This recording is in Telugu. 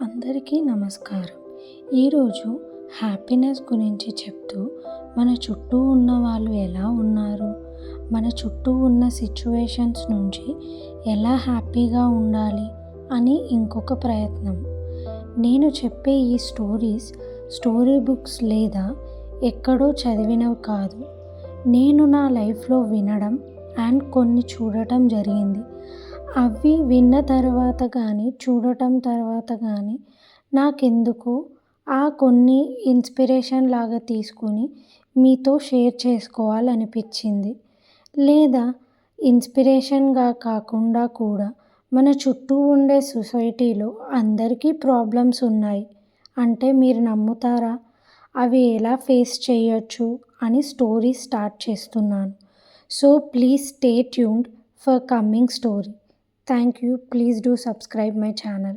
అందరికీ నమస్కారం. ఈరోజు హ్యాపీనెస్ గురించి చెప్తూ మన చుట్టూ ఉన్న వాళ్ళు ఎలా ఉన్నారు, మన చుట్టూ ఉన్న సిచ్యువేషన్స్ నుంచి ఎలా హ్యాపీగా ఉండాలి అని ఇంకొక ప్రయత్నం. నేను చెప్పే ఈ స్టోరీ బుక్స్ లేదా ఎక్కడో చదివినవి కాదు. నేను నా లైఫ్లో వినడం అండ్ కొన్ని చూడటం జరిగింది. అవి విన్న తర్వాత కానీ చూడటం తర్వాత కానీ నాకెందుకో ఆ కొన్ని ఇన్స్పిరేషన్ లాగా తీసుకొని మీతో షేర్ చేసుకోవాలనిపించింది. లేదా ఇన్స్పిరేషన్గా కాకుండా కూడా మన చుట్టూ ఉండే సొసైటీలో అందరికీ ప్రాబ్లమ్స్ ఉన్నాయి అంటే మీరు నమ్ముతారా? అవి ఎలా ఫేస్ చేయొచ్చు అని స్టోరీ స్టార్ట్ చేస్తున్నాను. So please stay tuned for coming story. Thank you. Please do subscribe my channel.